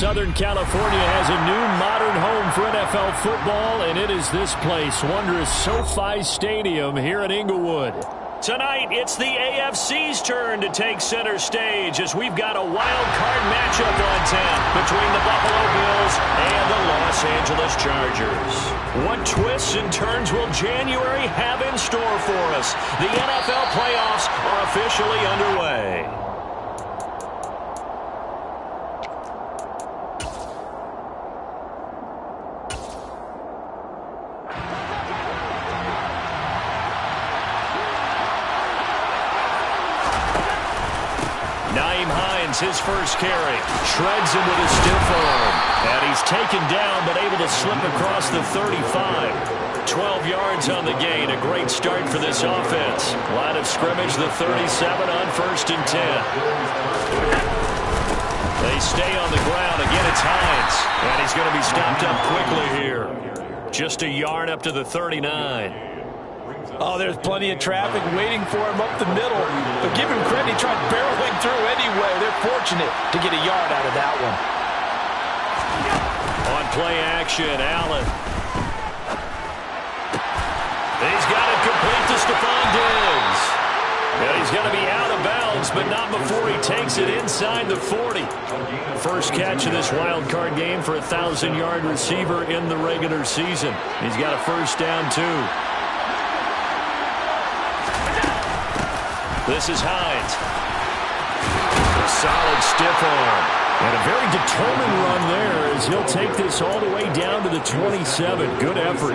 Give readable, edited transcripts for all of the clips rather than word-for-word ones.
Southern California has a new modern home for NFL football, and it is this place, wondrous SoFi Stadium here in Inglewood. Tonight, it's the AFC's turn to take center stage as we've got a wild card matchup on tap between the Buffalo Bills and the Los Angeles Chargers. What twists and turns will January have in store for us? The NFL playoffs are officially underway. His first carry, shreds him with a stiff arm, and he's taken down but able to slip across the 35. 12 yards on the gain, a great start for this offense. Line of scrimmage, the 37 on 1st and 10. They stay on the ground. Again, it's Hines, and he's going to be stopped up quickly here. Just a yard up to the 39. Oh, there's plenty of traffic waiting for him up the middle. But give him credit, he tried barreling through anyway. They're fortunate to get a yard out of that one. On play action, Allen. He's got it complete to Stephon Diggs. And he's going to be out of bounds, but not before he takes it inside the 40. First catch of this wild card game for a 1,000-yard receiver in the regular season. He's got a first down, too. This is Hines. A solid stiff arm. And a very determined run there as he'll take this all the way down to the 27. Good effort.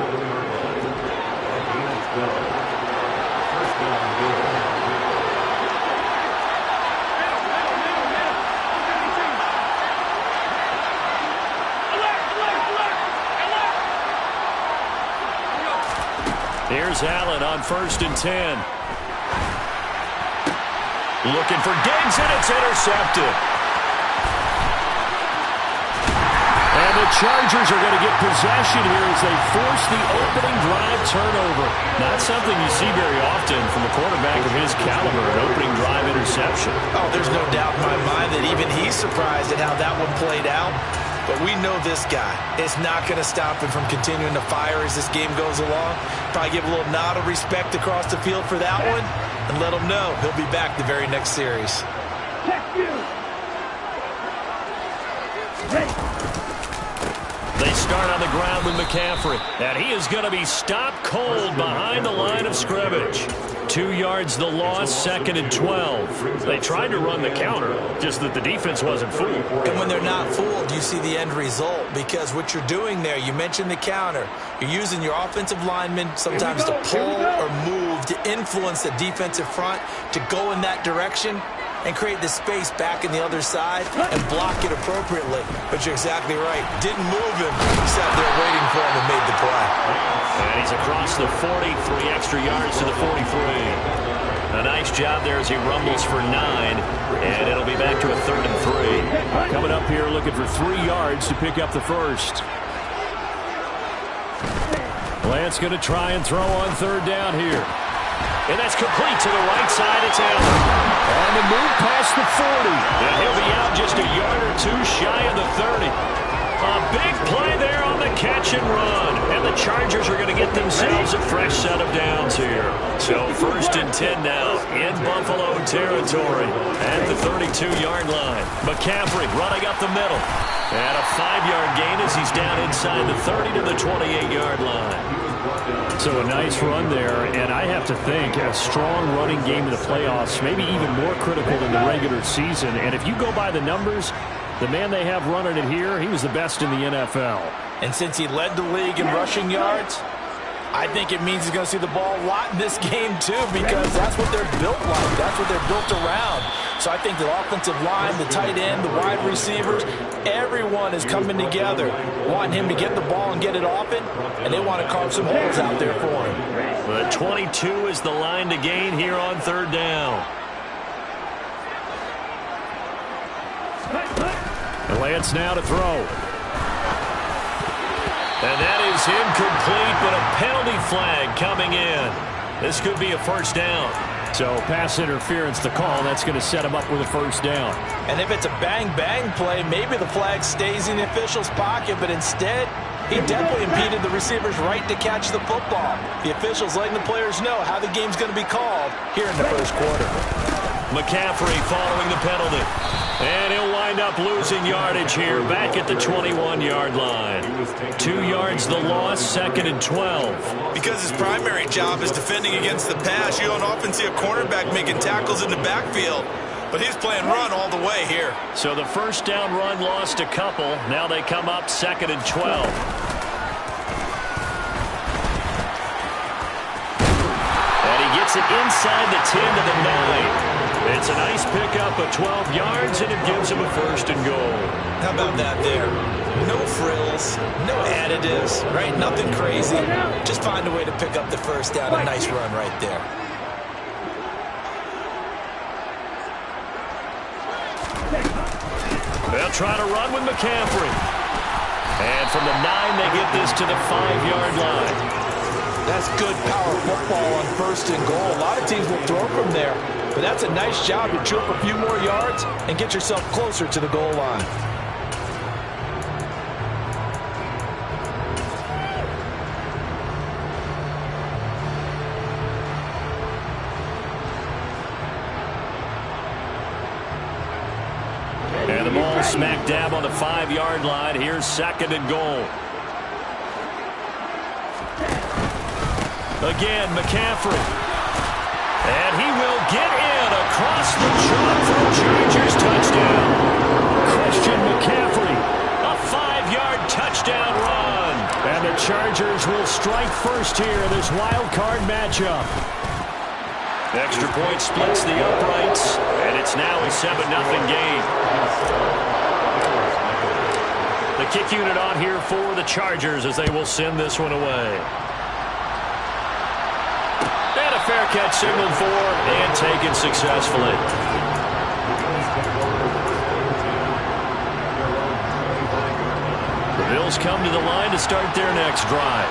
Here's Allen on 1st and 10. Looking for Diggs, and it's intercepted. And the Chargers are going to get possession here as they force the opening drive turnover. Not something you see very often from a quarterback of his caliber, an opening drive interception. Oh, there's no doubt in my mind that even he's surprised at how that one played out. But we know this guy. It's not going to stop him from continuing to fire as this game goes along. Probably give a little nod of respect across the field for that one. And let him know he'll be back the very next series. They start on the ground with McCaffrey. And he is going to be stopped cold behind the line of scrimmage. 2 yards the loss, 2nd and 12. They tried to run the counter, just that the defense wasn't fooled. And when they're not fooled, you see the end result. Because what you're doing there, you mentioned the counter. You're using your offensive linemen sometimes to pull or move to influence the defensive front to go in that direction and create the space back in the other side and block it appropriately. But you're exactly right. Didn't move him. He sat there waiting for him and made the play. And he's across the 40, 3 extra yards to the 43. A nice job there as he rumbles for 9, and it'll be back to a 3rd and 3. Coming up here looking for 3 yards to pick up the first. Lance going to try and throw on 3rd down here. And that's complete to the right side. It's Allen. On the move past the 40. And he'll be out just a yard or 2 shy of the 30. A big play there on the catch and run. And the Chargers are going to get themselves a fresh set of downs here. So 1st and 10 now in Buffalo territory at the 32-yard line. McCaffrey running up the middle. And a 5-yard gain as he's down inside the 30 to the 28-yard line. So a nice run there, and I have to think a strong running game in the playoffs, maybe even more critical than the regular season. And if you go by the numbers, the man they have running it here, he was the best in the NFL. And since he led the league in rushing yards, I think it means he's going to see the ball a lot in this game too, because that's what they're built like. That's what they're built around. So I think the offensive line, the tight end, the wide receivers, everyone is coming together, wanting him to get the ball and get it often, and they want to carve some holes out there for him. But 22 is the line to gain here on 3rd down. Lance now to throw. And that is incomplete, but a penalty flag coming in. This could be a first down. So pass interference the call. That's going to set him up with a first down. And if it's a bang-bang play, maybe the flag stays in the official's pocket, but instead he definitely impeded the receiver's right to catch the football. The officials letting the players know how the game's going to be called here in the first quarter. McCaffrey following the penalty. And he'll wind up losing yardage here back at the 21-yard line. 2 yards the loss, 2nd and 12. Because his primary job is defending against the pass, you don't often see a cornerback making tackles in the backfield. But he's playing run all the way here. So the first down run lost a couple. Now they come up 2nd and 12. And he gets it inside the 10 to the 9. It's a nice pickup of 12 yards, and it gives him a 1st and goal. How about that there? No frills, no additives, right? Nothing crazy. Just find a way to pick up the first down. A nice run right there. They'll try to run with McCaffrey. And from the 9, they get this to the 5-yard line. That's good power football on 1st and goal. A lot of teams will throw from there, but that's a nice job to chew up a few more yards and get yourself closer to the goal line. And the ball smack dab on the 5-yard line. Here's 2nd and goal. Again, McCaffrey. And he will get in across the chalk for a Chargers touchdown. Christian McCaffrey, a 5-yard touchdown run. And the Chargers will strike first here in this wild card matchup. Extra point splits the uprights, and it's now a 7-0 game. The kick unit on here for the Chargers as they will send this one away. And a fair catch signaled for and taken successfully. The Bills come to the line to start their next drive.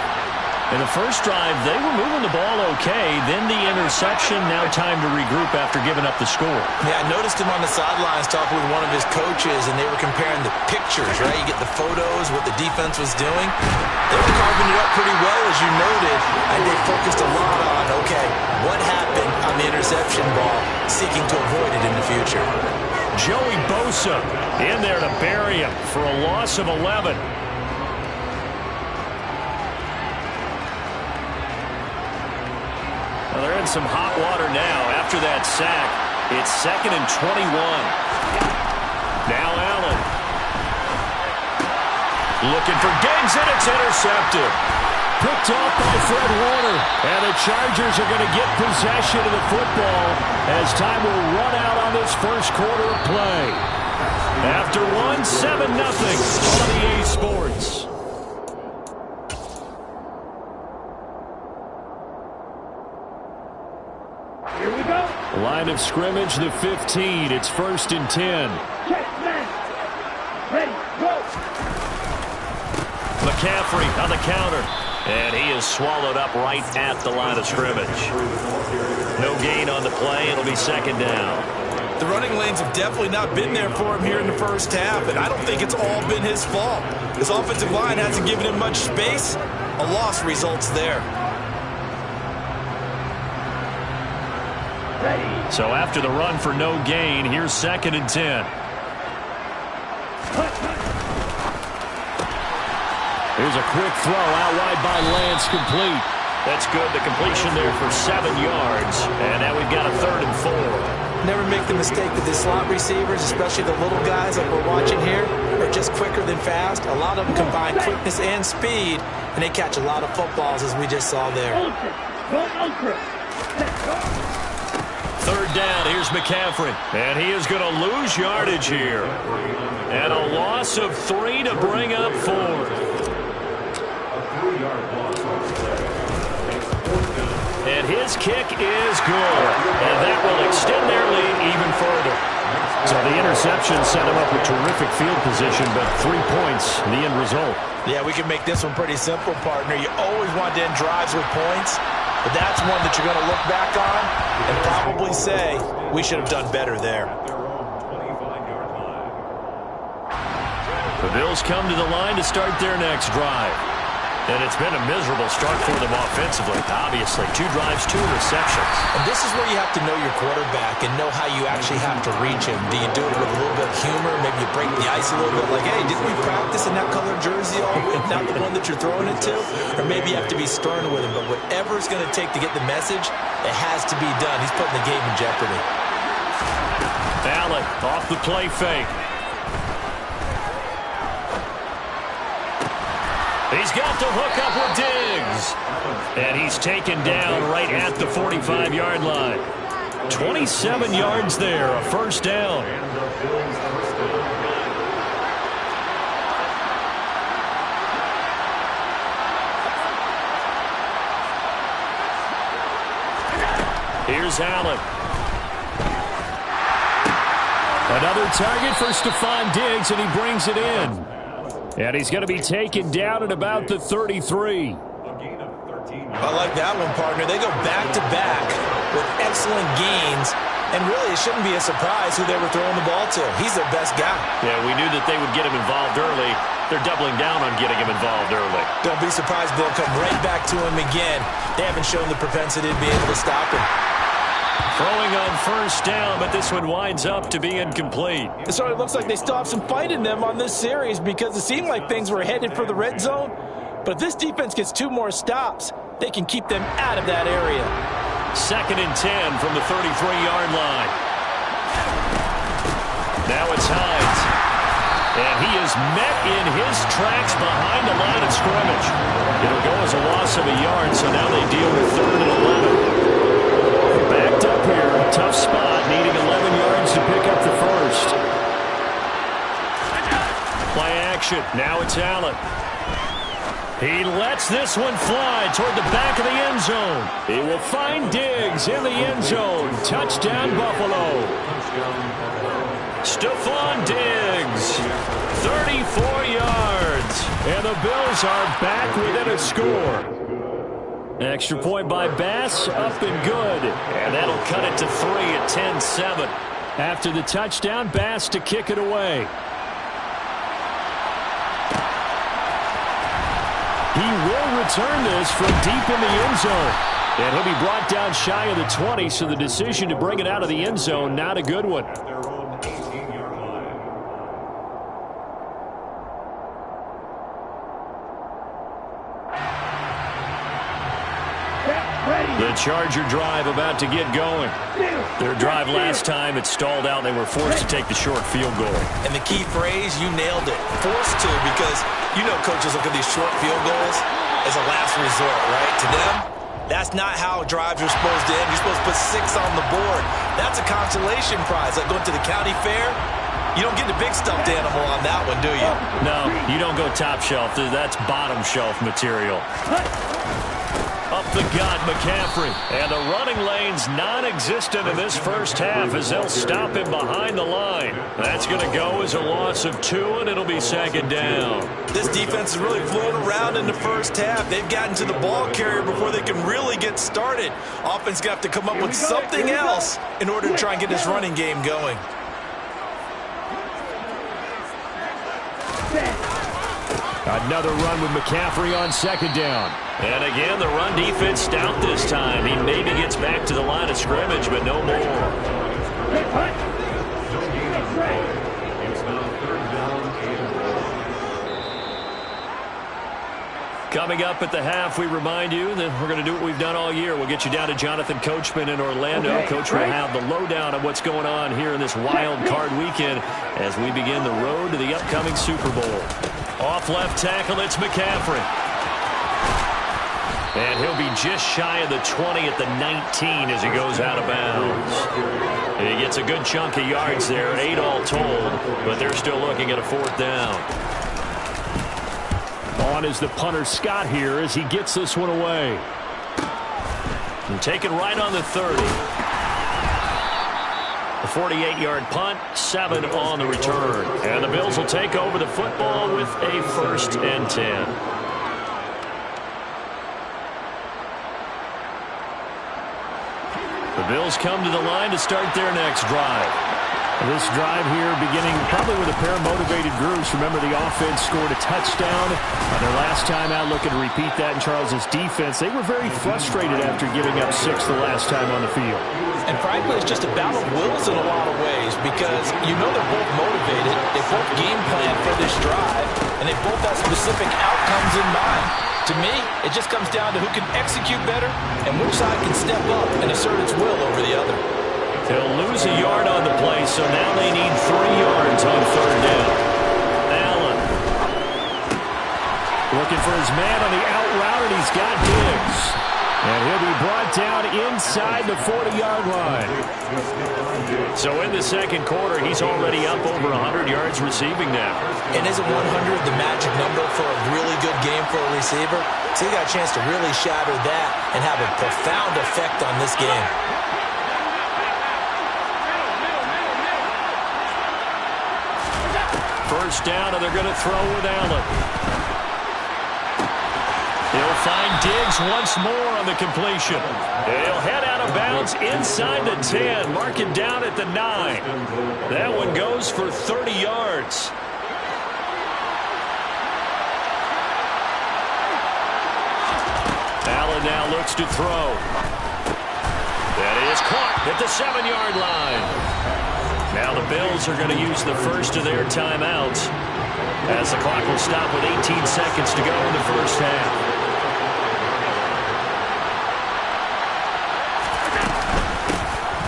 In the first drive, they were moving the ball okay. Then the interception. Now time to regroup after giving up the score. Yeah, I noticed him on the sidelines talking with one of his coaches, and they were comparing the pictures, right? You get the photos, what the defense was doing. They were carving it up pretty well, as you noted, and they focused a lot on, okay, what happened on the interception ball, seeking to avoid it in the future. Joey Bosa in there to bury him for a loss of 11. Well, they're in some hot water now after that sack. It's 2nd and 21. Now Allen. Looking for Diggs, and it's intercepted. Picked off by Fred Warner. And the Chargers are going to get possession of the football as time will run out on this first quarter of play. After one, 7-0 on EA Sports. Here we go. Line of scrimmage, the 15. It's 1st and 10. Check, man. Ready, go. McCaffrey on the counter. And he is swallowed up right at the line of scrimmage. No gain on the play. It'll be 2nd down. The running lanes have definitely not been there for him here in the first half, and I don't think it's all been his fault. His offensive line hasn't given him much space. A loss results there. So after the run for no gain, here's 2nd and 10. Here's a quick throw out wide by Lance, complete. That's good. The completion there for 7 yards. And now we've got a 3rd and 4. Never make the mistake that the slot receivers, especially the little guys like we're watching here, are just quicker than fast. A lot of them combine quickness and speed, and they catch a lot of footballs, as we just saw there. 3rd down, here's McCaffrey. And he is going to lose yardage here. And a loss of 3 to bring up 4. And his kick is good. And that will extend their lead even further. So the interception set him up with terrific field position, but 3 points, the end result. Yeah, we can make this one pretty simple, partner. You always want to end drives with points. But that's one that you're going to look back on and probably say, we should have done better there. The Bills come to the line to start their next drive. And it's been a miserable start for them offensively. Obviously, 2 drives, 2 interceptions. And this is where you have to know your quarterback and know how you actually have to reach him. Do you do it with a little bit of humor? Maybe you break the ice a little bit like, hey, didn't we practice in that colored jersey all week? Not the one that you're throwing it to? Or maybe you have to be stern with him. But whatever it's going to take to get the message, it has to be done. He's putting the game in jeopardy. Allen off the play fake. He's got the hook up with Diggs. And he's taken down right at the 45-yard line. 27 yards there, a first down. Here's Allen. Another target for Stephon Diggs, and he brings it in. And he's going to be taken down at about the 33. I like that one, partner. They go back-to-back with excellent gains. And really, it shouldn't be a surprise who they were throwing the ball to. He's their best guy. Yeah, we knew that they would get him involved early. They're doubling down on getting him involved early. Don't be surprised they'll come right back to him again. They haven't shown the propensity to be able to stop him. Throwing on first down, but this one winds up to be incomplete. So it looks like they still have some fight in them on this series because it seemed like things were headed for the red zone. But if this defense gets 2 more stops, they can keep them out of that area. 2nd and 10 from the 33-yard line. Now it's Hines. And he is met in his tracks behind the line of scrimmage. It'll go as a loss of a yard, so now they deal with 3rd and 11. Backed up here, a tough spot, needing 11 yards to pick up the first. Play action, now it's Allen. He lets this one fly toward the back of the end zone. He will find Diggs in the end zone. Touchdown, Buffalo. Stephon Diggs, 34 yards. And the Bills are back within a score. Extra point by Bass, up and good. And that'll cut it to 3 at 10-7. After the touchdown, Bass to kick it away. He will return this from deep in the end zone. And he'll be brought down shy of the 20, so the decision to bring it out of the end zone, not a good one. The Charger drive about to get going. Their drive last time, it stalled out. They were forced to take the short field goal. And the key phrase, you nailed it. Forced to, because you know coaches look at these short field goals as a last resort, right? To them, that's not how drives are supposed to end. You're supposed to put 6 on the board. That's a consolation prize. Like going to the county fair, you don't get the big stuffed animal on that one, do you? No, you don't go top shelf. That's bottom shelf material. Up the gut, McCaffrey. And the running lane's non-existent in this first half as they'll stop him behind the line. That's going to go as a loss of 2, and it'll be 2nd down. This defense is really floating around in the first half. They've gotten to the ball carrier before they can really get started. Offense got to come up with something else in order to try and get this running game going. Another run with McCaffrey on 2nd down. And again, the run defense stout this time. He maybe gets back to the line of scrimmage, but no more. Coming up at the half, we remind you that we're going to do what we've done all year. We'll get you down to Jonathan Coachman in Orlando. Coach will have the lowdown on what's going on here in this wild card weekend as we begin the road to the upcoming Super Bowl. Off left tackle, it's McCaffrey. And he'll be just shy of the 20 at the 19 as he goes out of bounds. He gets a good chunk of yards there, 8 all told, but they're still looking at a 4th down. On is the punter Scott here as he gets this one away. And taken right on the 30. A 48-yard punt, 7 on the return. And the Bills will take over the football with a 1st and 10. The Bills come to the line to start their next drive. This drive here beginning probably with a pair of motivated groups. Remember, the offense scored a touchdown on their last time out, looking to repeat that in Charles' defense. They were very frustrated after giving up 6 the last time on the field. And frankly, it's just a battle of wills in a lot of ways because you know they're both motivated. They both game plan for this drive, and they both have specific outcomes in mind. To me, it just comes down to who can execute better and which side can step up and assert its will over the other. They'll lose a yard on the play, so now they need 3 yards on third down. Allen looking for his man on the out route, and he's got Diggs. And he'll be brought down inside the 40-yard line. So in the second quarter, he's already up over 100 yards receiving now. And isn't 100 the magic number for a really good game for a receiver? So he got a chance to really shatter that and have a profound effect on this game. First down, and they're going to throw with Allen. He'll find Diggs once more on the completion. He'll head out of bounds inside the 10, mark it down at the 9. That one goes for 30 yards. Allen now looks to throw. That is caught at the 7-yard line. Now the Bills are going to use the first of their timeouts as the clock will stop with 18 seconds to go in the first half.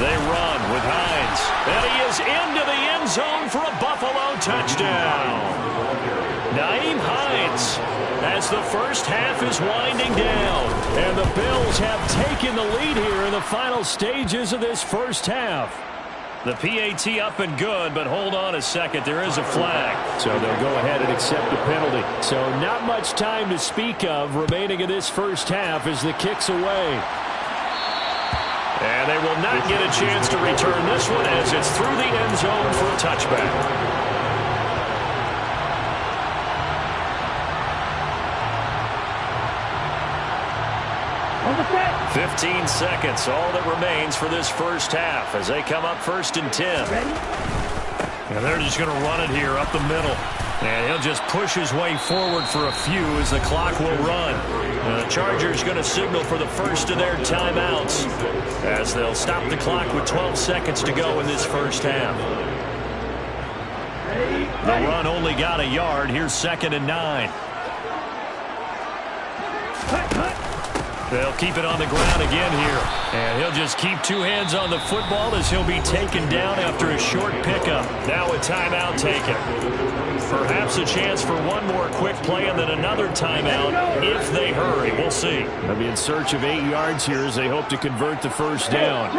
They run with Hines, and he is into the end zone for a Buffalo touchdown. Nyheim Hines as the first half is winding down, and the Bills have taken the lead here in the final stages of this first half. The PAT up and good, but hold on a second. There is a flag. So they'll go ahead and accept the penalty. So not much time to speak of remaining in this first half as the kick's away. And they will not get a chance to return this one as it's through the end zone for a touchback. 15 seconds, all that remains for this first half as they come up 1st and 10. And they're just going to run it here up the middle. And he'll just push his way forward for a few as the clock will run. The Chargers going to signal for the first of their timeouts as they'll stop the clock with 12 seconds to go in this first half. The run only got a yard. Here's 2nd and 9. They'll keep it on the ground again here. And he'll just keep 2 hands on the football as he'll be taken down after a short pickup. Now a timeout taken. Perhaps a chance for one more quick play and then another timeout if they hurry. We'll see. They'll be in search of 8 yards here as they hope to convert the first down.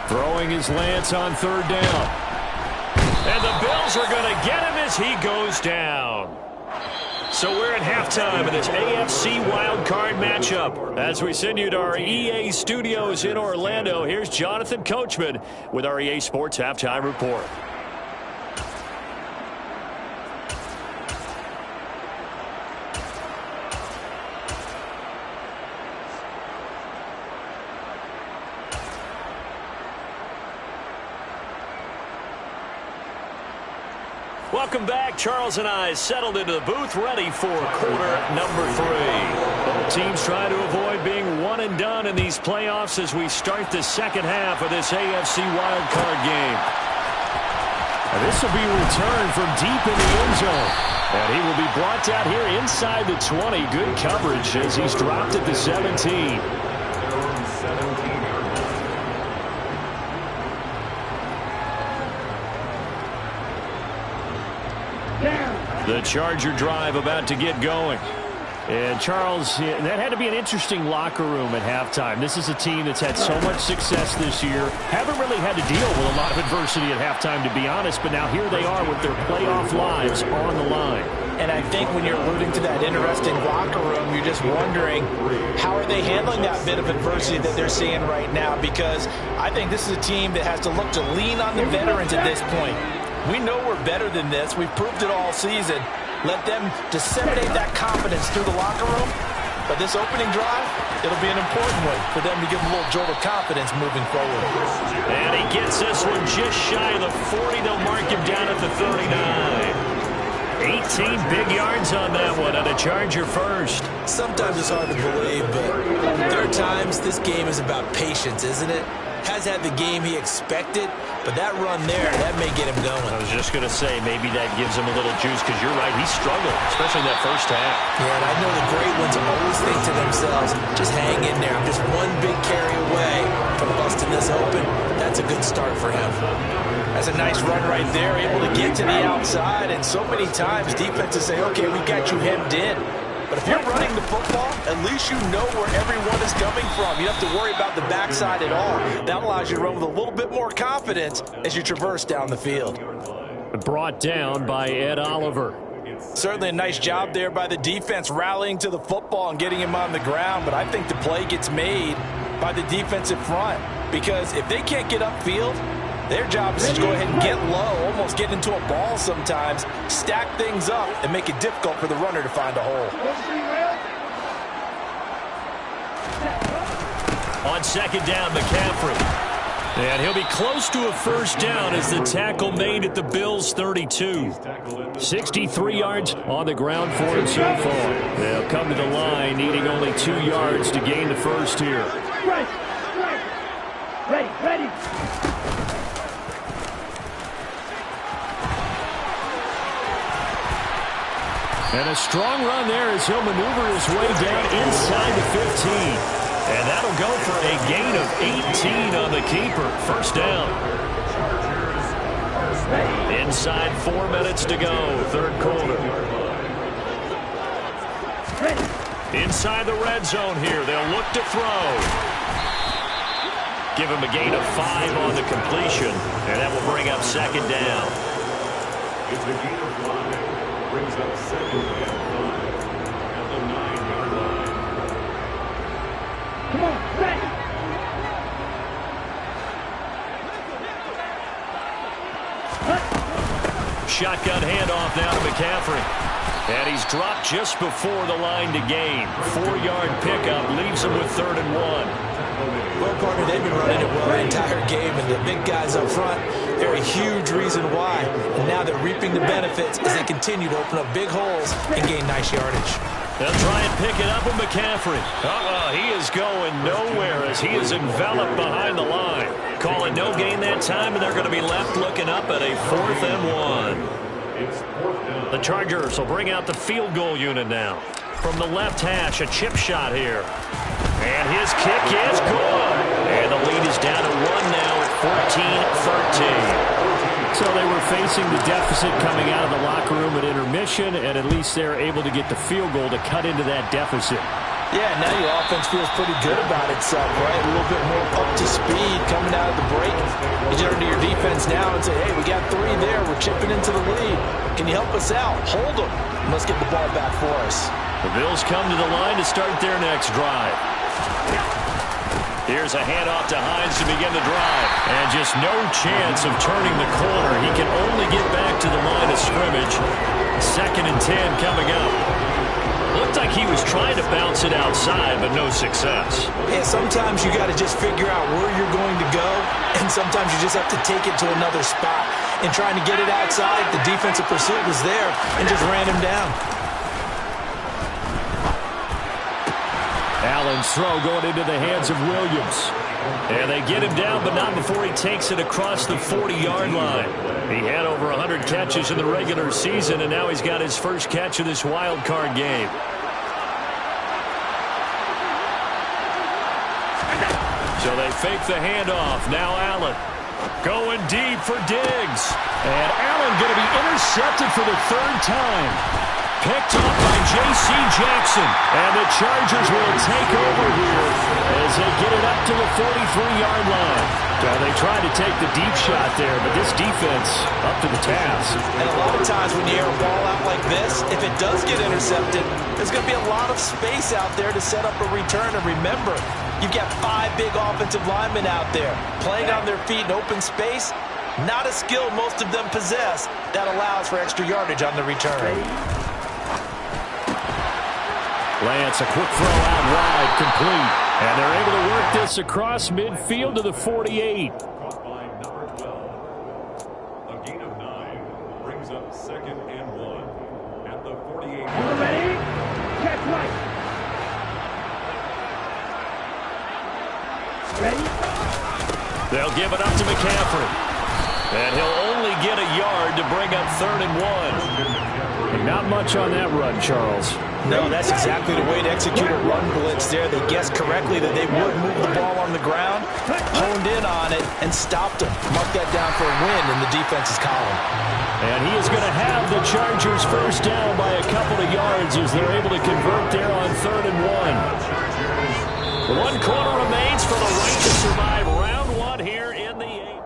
Throwing his Lance on 3rd down. And the Bills are going to get him as he goes down. So we're at halftime of this AFC wildcard matchup. As we send you to our EA studios in Orlando, here's Jonathan Coachman with our EA Sports Halftime Report. Welcome back. Charles and I settled into the booth, ready for quarter number 3. Both teams try to avoid being one and done in these playoffs as we start the second half of this AFC wildcard game. And this will be returned from deep in the end zone. And he will be brought down here inside the 20. Good coverage as he's dropped at the 17. The Charger drive about to get going. And Charles, that had to be an interesting locker room at halftime. This is a team that's had so much success this year. Haven't really had to deal with a lot of adversity at halftime, to be honest. But now here they are with their playoff lives on the line. And I think when you're alluding to that interesting locker room, you're just wondering how are they handling that bit of adversity that they're seeing right now? Because I think this is a team that has to look to lean on the veterans at this point. We know we're better than this. We've proved it all season. Let them disseminate that confidence through the locker room. But this opening drive, it'll be an important one for them to give them a little jolt of confidence moving forward. And he gets this one just shy of the 40. They'll mark him down at the 39. 18 big yards on that one, and a Charger first. Sometimes it's hard to believe, but there are times this game is about patience, isn't it? Has had the game he expected, but that run there, that may get him going. I was just going to say, maybe that gives him a little juice, because you're right, he struggled, especially in that first half. Yeah, and I know the great ones always think to themselves, just hang in there. I'm just one big carry away from busting this open. That's a good start for him. That's a nice run right there, able to get to the outside, and so many times defenses say, okay, we got you hemmed in. But if you're running the football, at least you know where everyone is coming from. You don't have to worry about the backside at all. That allows you to run with a little bit more confidence as you traverse down the field. Brought down by Ed Oliver. Certainly a nice job there by the defense rallying to the football and getting him on the ground, but I think the play gets made by the defensive front because if they can't get upfield, their job is to go ahead and get low, almost get into a ball sometimes, stack things up, and make it difficult for the runner to find a hole. On second down, McCaffrey. And he'll be close to a first down as the tackle made at the Bills' 32. 63 yards on the ground for him so far. They'll come to the line needing only 2 yards to gain the first here. Ready. And a strong run there as he'll maneuver his way down inside the 15. And that'll go for a gain of 18 on the keeper. First down. Inside 4 minutes to go, third quarter. Inside the red zone here. They'll look to throw. Give him a gain of 5 on the completion. And that will bring up second down. It's a gain of 5. Brings up second and 5 at the 9-yard line. Come on, ready. Shotgun handoff now to McCaffrey. And he's dropped just before the line to gain. 4-yard pickup leaves him with 3rd and 1. Well, partner, they've been running it well the entire game, and the big guys up front, they're a huge reason why. And now they're reaping the benefits as they continue to open up big holes and gain nice yardage. They'll try and pick it up with McCaffrey. He is going nowhere as he is enveloped behind the line. Call it no gain that time, and they're going to be left looking up at a 4th and 1. The Chargers will bring out the field goal unit now. From the left hash, a chip shot here. And his kick is good. And the lead is down to 1 now at 14-13. So they were facing the deficit coming out of the locker room at intermission, and at least they're able to get the field goal to cut into that deficit. Yeah, now your offense feels pretty good about itself, right? A little bit more up to speed coming out of the break. You turn to your defense now and say, hey, we got 3 there. We're chipping into the lead. Can you help us out? Hold them. Let's get the ball back for us. The Bills come to the line to start their next drive. Here's a handoff to Hines to begin the drive. And just no chance of turning the corner. He can only get back to the line of scrimmage. 2nd and 10 coming up. Looked like he was trying to bounce it outside, but no success. Yeah, sometimes you got to just figure out where you're going to go, and sometimes you just have to take it to another spot. And trying to get it outside, the defensive pursuit was there and just ran him down. Allen's throw going into the hands of Williams. And they get him down, but not before he takes it across the 40-yard line. He had over 100 catches in the regular season, and now he's got his first catch of this wild card game. So they fake the handoff. Now Allen going deep for Diggs. And Allen going to be intercepted for the 3rd time. Picked up by J.C. Jackson. And the Chargers will take over here as they get it up to the 43-yard line. Well, they tried to take the deep shot there, but this defense up to the task. And a lot of times when you air a ball out like this, if it does get intercepted, there's going to be a lot of space out there to set up a return. And remember, you've got 5 big offensive linemen out there playing on their feet in open space. Not a skill most of them possess that allows for extra yardage on the return. Lance, a quick throw out wide, complete. And they're able to work this across midfield to the 48. Caught by number 12. A gain of 9 brings up 2nd and 1 at the 48. Ready? Check right. Ready? They'll give it up to McCaffrey. And he'll only get a yard to bring up 3rd and 1. And not much on that run, Charles. No, that's exactly the way to execute a run blitz there. They guessed correctly that they would move the ball on the ground, honed in on it, and stopped them. Mark that down for a win in the defense's column. And he is going to have the Chargers first down by a couple of yards as they're able to convert there on 3rd and 1. 1 quarter remains for the right to survive round 1 here in the 8th.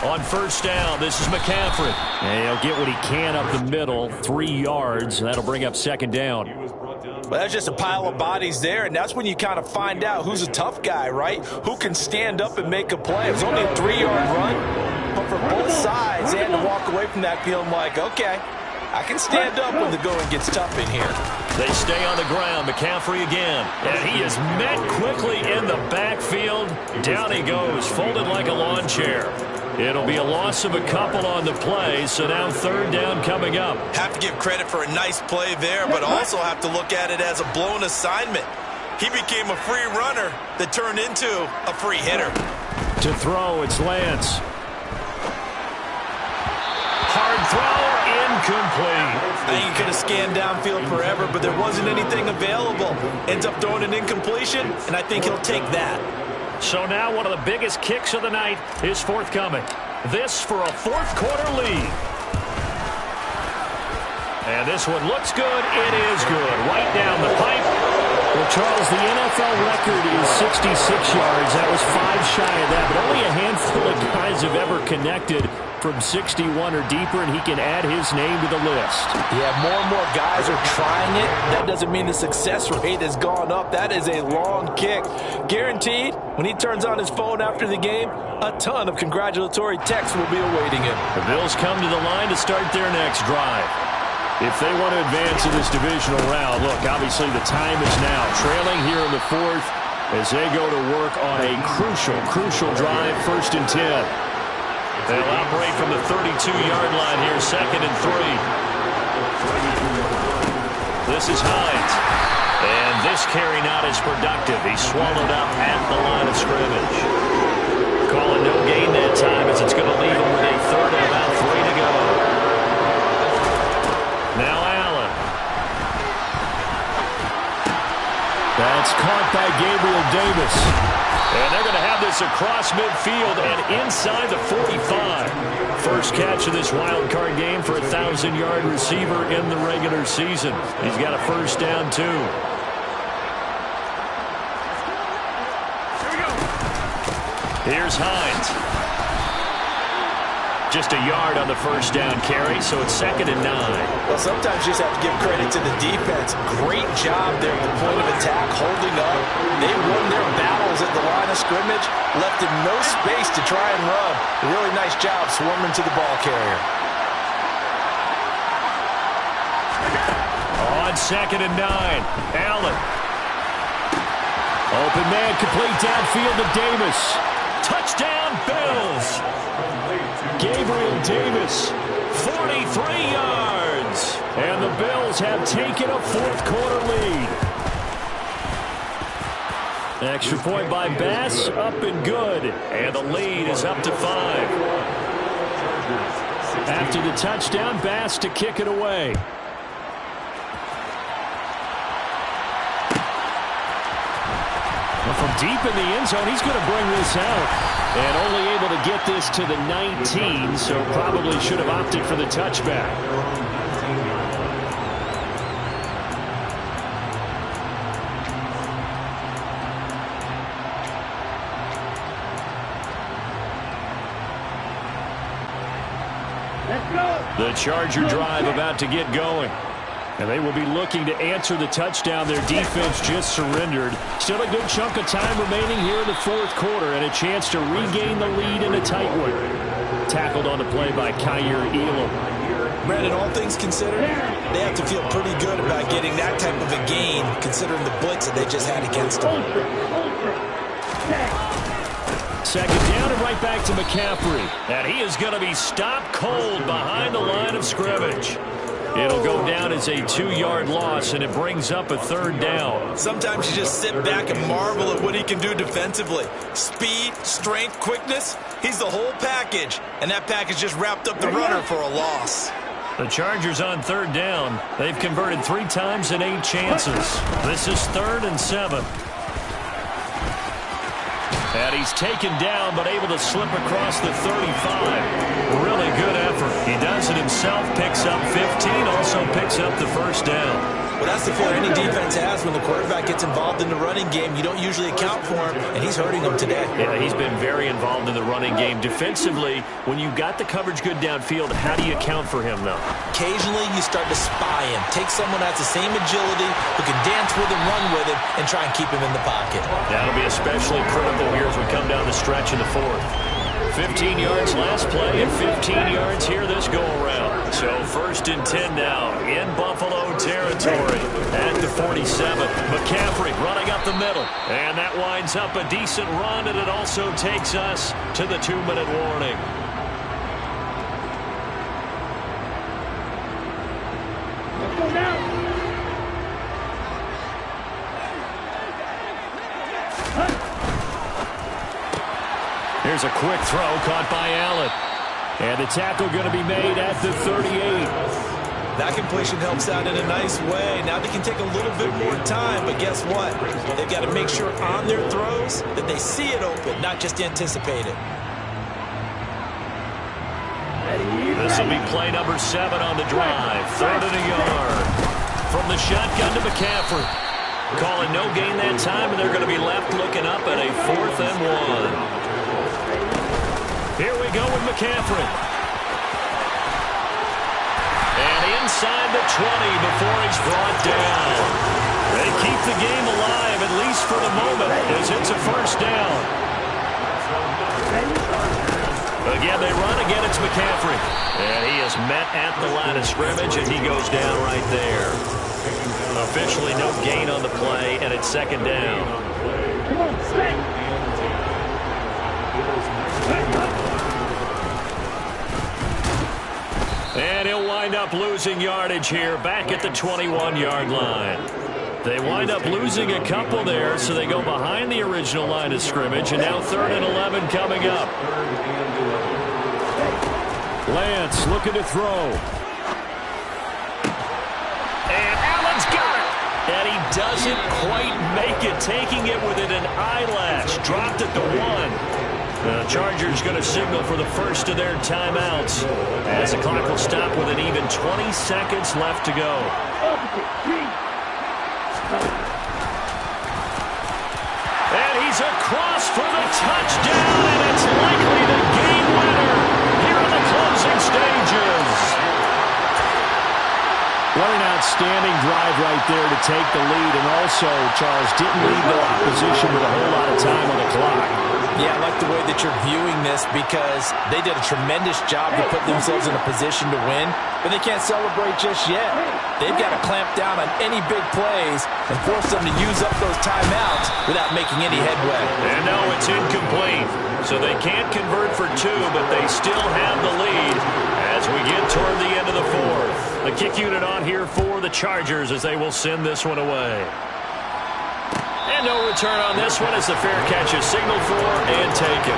On first down, this is McCaffrey. And he'll get what he can up the middle, 3 yards. That'll bring up 2nd down. Well, that's just a pile of bodies there, and that's when you kind of find out who's a tough guy, right? Who can stand up and make a play. It was only a 3-yard run, but for both sides, they had to walk away from that feeling like, okay, I can stand up when the going gets tough in here. They stay on the ground. McCaffrey again. And he is met quickly in the backfield. Down he goes, folded like a lawn chair. It'll be a loss of a couple on the play, so now 3rd down coming up. Have to give credit for a nice play there, but also have to look at it as a blown assignment. He became a free runner that turned into a free hitter. To throw, it's Lance. Hard throw, incomplete. I think he could have scanned downfield forever, but there wasn't anything available. Ends up throwing an incompletion, and I think he'll take that. So now one of the biggest kicks of the night is forthcoming. This for a 4th quarter lead. And this one looks good. It is good. Right down the pipe. Well, Charles, the NFL record is 66 yards. That was 5 shy of that, but only a handful of guys have ever connected from 61 or deeper, and he can add his name to the list. Yeah, more and more guys are trying it. That doesn't mean the success rate has gone up. That is a long kick. Guaranteed, when he turns on his phone after the game, a ton of congratulatory texts will be awaiting him. The Bills come to the line to start their next drive. If they want to advance in this divisional round, look, obviously the time is now. Trailing here in the 4th as they go to work on a crucial drive, 1st and 10. They'll operate from the 32-yard line here, 2nd and 3. This is Hines. And this carry not as productive. He's swallowed up at the line of scrimmage. Calling no gain that time as it's going to leave him with a 3rd and about 3 to go. Now Allen. That's caught by Gabriel Davis. And they're going to have this across midfield and inside the 45. First catch of this wild card game for a 1,000-yard receiver in the regular season. He's got a first down, too. Here's Hines. Just a yard on the first down carry, so it's 2nd and 9. Well, sometimes you just have to give credit to the defense. Great job there at the point of attack, holding up. They won their battles at the line of scrimmage, left him no space to try and run. A really nice job swarming to the ball carrier. On 2nd and 9, Allen. Open man, complete downfield to Davis. Touchdown, Bills. Gabriel Davis, 43 yards. and the Bills have taken a 4th quarter lead. Extra point by Bass, up and good, And the lead is up to 5. after the touchdown. Bass to kick it away. Well, from deep in the end zone, he's going to bring this out. And only able to get this to the 19, so probably should have opted for the touchback. Let's go. The Charger drive about to get going. And they will be looking to answer the touchdown their defense just surrendered. Still a good chunk of time remaining here in the fourth quarter and a chance to regain the lead in a tight one. Tackled on the play by Kaiir Elam. Brandon, all things considered, they have to feel pretty good about getting that type of a gain considering the blitz that they just had against them. Second down and right back to McCaffrey. And he is going to be stopped cold behind the line of scrimmage. It'll go down as a 2-yard loss, and it brings up a third down. Sometimes you just sit back and marvel at what he can do defensively. Speed, strength, quickness, he's the whole package. And that package just wrapped up the runner for a loss. The Chargers on third down. They've converted 3 times in 8 chances. This is 3rd and 7. And he's taken down, but able to slip across the 35. Really good effort. He does it himself, picks up 15, also picks up the first down. Well, that's the fear any defense has when the quarterback gets involved in the running game. You don't usually account for him, and he's hurting them today. Yeah, he's been very involved in the running game. Defensively, when you've got the coverage good downfield, how do you account for him, though? Occasionally, you start to spy him. Take someone that has the same agility, who can dance with him, run with him, and try and keep him in the pocket. That'll be especially critical here as we come down the stretch in the fourth. 15 yards last play and 15 yards here this go-around. So 1st and 10 now in Buffalo territory at the 47. McCaffrey running up the middle. And that winds up a decent run, and it also takes us to the 2-minute warning. Let's go now. Here's a quick throw caught by Allen. And the tackle going to be made at the 38. That completion helps out in a nice way. Now they can take a little bit more time, but guess what? They've got to make sure on their throws that they see it open, not just anticipate it. This will be play number 7 on the drive. 3rd and a yard. From the shotgun to McCaffrey. Calling no gain that time, and they're going to be left looking up at a 4th and 1. Here we go with McCaffrey. And inside the 20 before he's brought down. They keep the game alive, at least for the moment, as it's a first down. Again, they run. Again, it's McCaffrey. And he is met at the line of scrimmage, and he goes down right there. Officially no gain on the play, and it's 2nd down. Come on, stay. And he'll wind up losing yardage here back at the 21-yard line. They wind up losing a couple there, so they go behind the original line of scrimmage, and now 3rd and 11 coming up. Lance looking to throw. And Allen's got it. And he doesn't quite make it, taking it within an eyelash. Dropped at the 1. The Chargers going to signal for the first of their timeouts as the clock will stop with an even 20 seconds left to go. And he's across for the touchdown, and it's likely the game winner here in the closing stages. What an outstanding drive right there to take the lead, and also, Charles, didn't leave the opposition with a whole lot of time on the clock. Yeah, I like the way that you're viewing this because they did a tremendous job to put themselves in a position to win, but they can't celebrate just yet. They've got to clamp down on any big plays and force them to use up those timeouts without making any headway. And no, it's incomplete. So they can't convert for 2, but they still have the lead as we get toward the end of the fourth. The kick unit on here for the Chargers as they will send this one away. And no return on this one as the fair catch is signaled for and taken.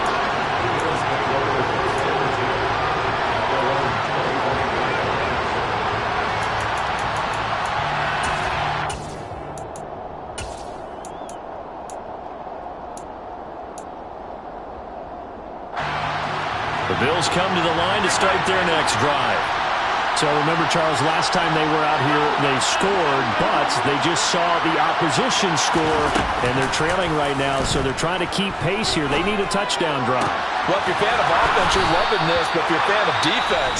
The Bills come to the line to start their next drive. So remember, Charles, last time they were out here, they scored, but they just saw the opposition score, and they're trailing right now, so they're trying to keep pace here. They need a touchdown drive. Well, if you're a fan of offense, you're loving this, but if you're a fan of defense,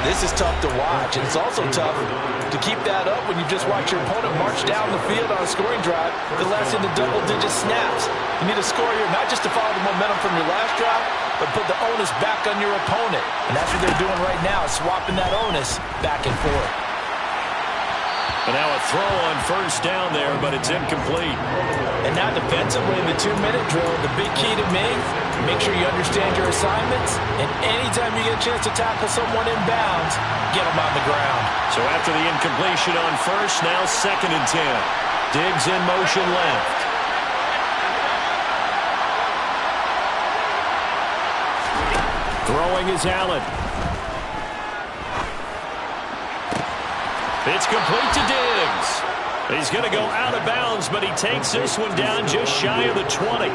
this is tough to watch. And it's also tough to keep that up when you just watch your opponent march down the field on a scoring drive that lasts into double-digit snaps. You need to score here, not just to follow the momentum from your last drive, but put the onus back on your opponent. And that's what they're doing right now, swapping that onus back and forth. And now a throw on first down there, but it's incomplete. And now defensively in the 2-minute drill, the big key to me, make sure you understand your assignments, and anytime you get a chance to tackle someone in bounds, get them on the ground. So after the incompletion on first, now 2nd and 10. Diggs in motion left. Throwing is Allen. It's complete to Diggs. He's going to go out of bounds, but he takes this one down just shy of the 20.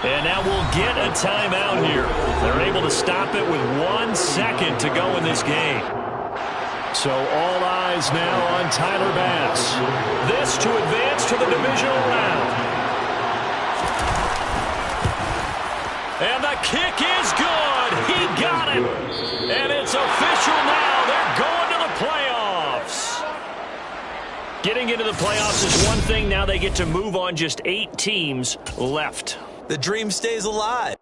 And now we'll get a timeout here. They're able to stop it with 1 second to go in this game. So all eyes now on Tyler Bass. This to advance to the divisional round. And the kick is good. He got it. And it's official now. They're going to the playoffs. Getting into the playoffs is one thing. Now they get to move on just 8 teams left. The dream stays alive.